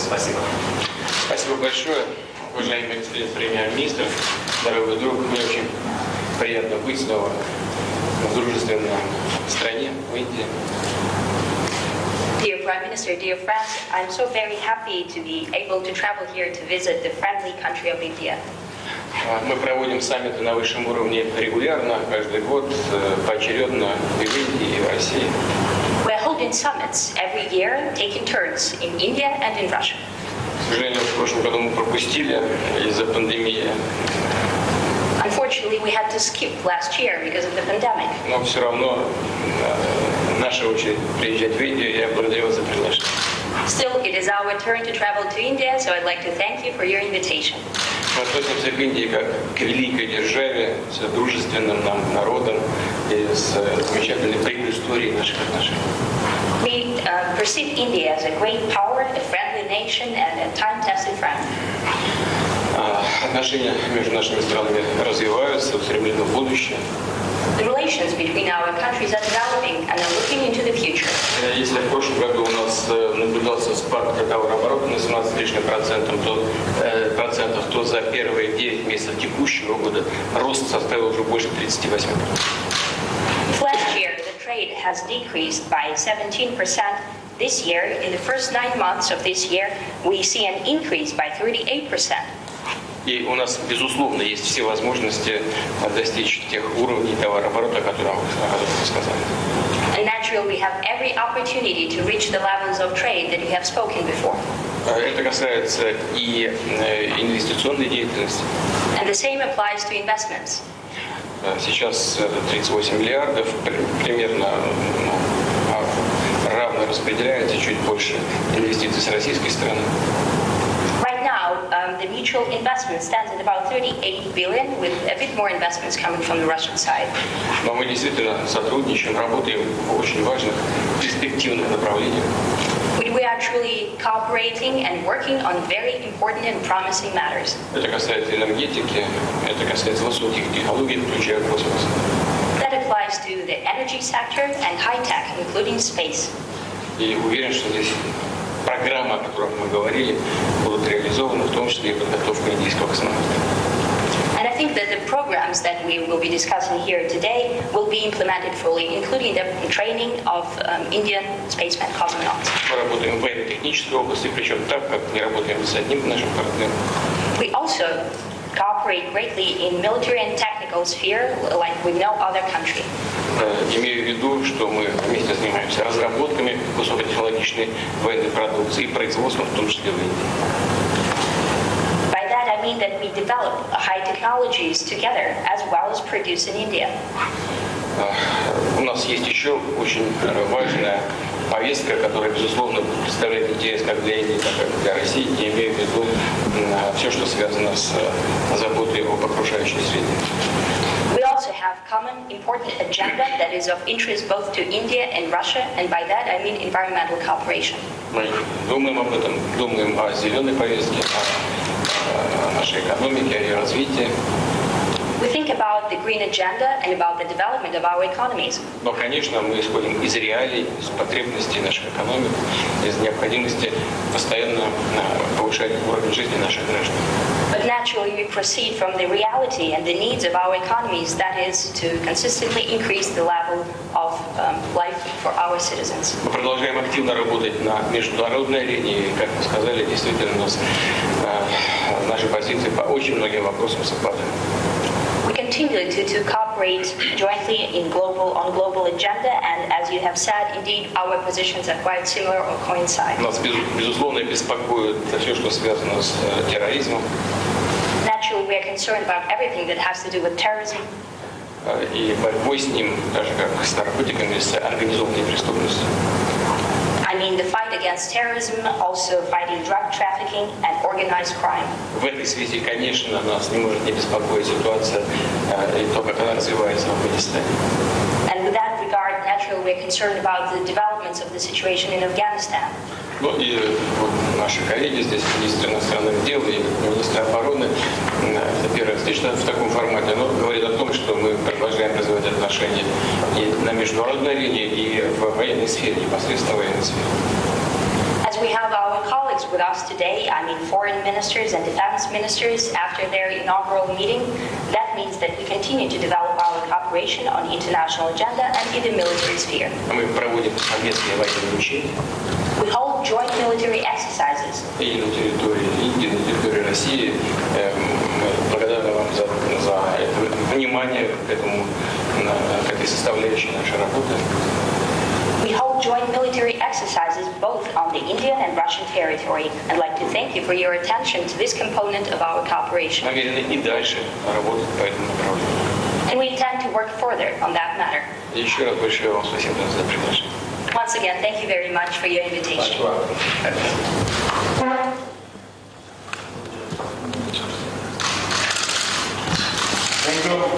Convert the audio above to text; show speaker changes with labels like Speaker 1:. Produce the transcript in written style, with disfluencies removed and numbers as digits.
Speaker 1: Спасибо.
Speaker 2: Спасибо большое, уважаемый господин премьер-министр, дорогой друг. Мне очень приятно быть снова в дружественной стране, в Индии.
Speaker 3: Dear Prime Minister, dear friends, I'm so very happy to be able to travel here to visit the friendly country of India.
Speaker 2: Мы проводим саммиты на высшем уровне регулярно, каждый год, поочередно и в Индии, и в России.
Speaker 3: We're holding summits every year, taking turns in India and in Russia.
Speaker 2: К сожалению, в прошлом году мы пропустили из-за пандемии.
Speaker 3: Unfortunately, we had to skip last year because of the pandemic.
Speaker 2: Но все равно наша очередь приезжать в Индию. Я благодарю вас за приглашение.
Speaker 3: Still, it is our turn to travel to India, so I'd like to thank you for your invitation.
Speaker 2: Мы относимся к Индии как к великой державе, с дружественным нам народом и с замечательной предысторией наших отношений.
Speaker 3: We perceive India as a great power, a friendly nation, and a time-tested friend.
Speaker 2: Отношения между нашими странами развиваются, устремлены в будущее.
Speaker 3: The relations between our countries are developing and are looking into the future.
Speaker 2: Если в прошлом году у нас наблюдался спад товарооборота на 17,5%, то за первые 9 месяцев текущего года рост составил уже больше 38%.
Speaker 3: Last year, the trade has decreased by 17%. This year, in the first 9 months of this year, we see an increase by 38%.
Speaker 2: И у нас, безусловно, есть все возможности достичь тех уровней товарооборота, о которых вы сказали.
Speaker 3: And naturally, we have every opportunity to reach the levels of trade that you have spoken before.
Speaker 2: Это касается и инвестиционной деятельности.
Speaker 3: And the same applies to investments.
Speaker 2: Сейчас 38 миллиардов примерно равно распределяется, чуть больше инвестиций с российской стороны.
Speaker 3: Right now, the mutual investment stands at about 38 billion, with a bit more investments coming from the Russian side.
Speaker 2: Но мы действительно сотрудничаем, работаем в очень важных перспективных направлениях.
Speaker 3: We are truly cooperating and working on very important and promising matters.
Speaker 2: Это касается энергетики, это касается высоких технологий, включая космос.
Speaker 3: That applies to the energy sector and high tech, including space.
Speaker 2: И уверен, что здесь программы, о которых мы говорили, будут реализованы, в том числе и подготовка индийского космонавта.
Speaker 3: And I think that the programs that we will be discussing here today will be implemented fully, including the training of Indian spacemen cosmonauts.
Speaker 2: Мы работаем в военно-технической области, причем так, как не работаем с одним нашим партнером.
Speaker 3: We also cooperate greatly in military and technical sphere, like with no other country.
Speaker 2: Имею в виду, что мы вместе занимаемся разработками высокотехнологичной военной продукции и производством, в том числе в Индии.
Speaker 3: By that I mean that we develop high technologies together as well as produce in India.
Speaker 2: У нас есть еще очень важная повестка, которая, безусловно, представляет интерес как для Индии, так и для России. Я имею в виду все, что связано с заботой об окружающей среде.
Speaker 3: We also have common important agenda that is of interest both to India and Russia, and by that I mean environmental cooperation.
Speaker 2: Мы думаем об этом, думаем о зеленой повестке, о нашей экономике, о ее развитии.
Speaker 3: We think about the green agenda and about the development of our economies.
Speaker 2: Но, конечно, мы исходим из реалий, из потребностей наших экономик, из необходимости постоянно повышать уровень жизни наших граждан.
Speaker 3: But naturally, we proceed from the reality and the needs of our economies, that is, to consistently increase the level of life for our citizens.
Speaker 2: Мы продолжаем активно работать на международной арене, и, как вы сказали, действительно у нас наши позиции по очень многим вопросам совпадают.
Speaker 3: We continue to cooperate jointly on global agenda, and as you have said, indeed, our positions are quite similar or coincide.
Speaker 2: Нас, безусловно, беспокоит все, что связано с терроризмом.
Speaker 3: Naturally, we are concerned about everything that has to do with terrorism.
Speaker 2: И борьбой с ним, даже как с наркотиками, с организованной преступностью.
Speaker 3: I mean the fight against terrorism, also fighting drug trafficking and organized crime.
Speaker 2: В этой связи, конечно, нас не может не беспокоить ситуация и то, как она развивается в Афганистане.
Speaker 3: And with that regard, naturally, we're concerned about the developments of the situation in Afghanistan.
Speaker 2: Ну и вот наши коллеги здесь, министр иностранных дел и министр обороны, это первая встреча в таком формате, но говорит о том, что мы продолжаем развивать отношения и на международной арене, и в военной сфере, непосредственно в военной сфере.
Speaker 3: As we have our colleagues with us today, I mean foreign ministers and defense ministers, after their inaugural meeting, that means that we continue to develop our cooperation on the international agenda and in the military sphere.
Speaker 2: Мы проводим совместные военные учения
Speaker 3: We hold joint military exercises.
Speaker 2: и на территории Индии, на территории России. Мы благодарны вам за это внимание к этому, к этой составляющей нашей работы.
Speaker 3: We hold joint military exercises both on the Indian and Russian territory. I'd like to thank you for your attention to this component of our cooperation.
Speaker 2: Намерены и дальше работать по этому направлению.
Speaker 3: And we intend to work further on that matter.
Speaker 2: И еще раз большое вам спасибо за приглашение.
Speaker 3: Once again, thank you very much for your invitation.
Speaker 1: Thank you.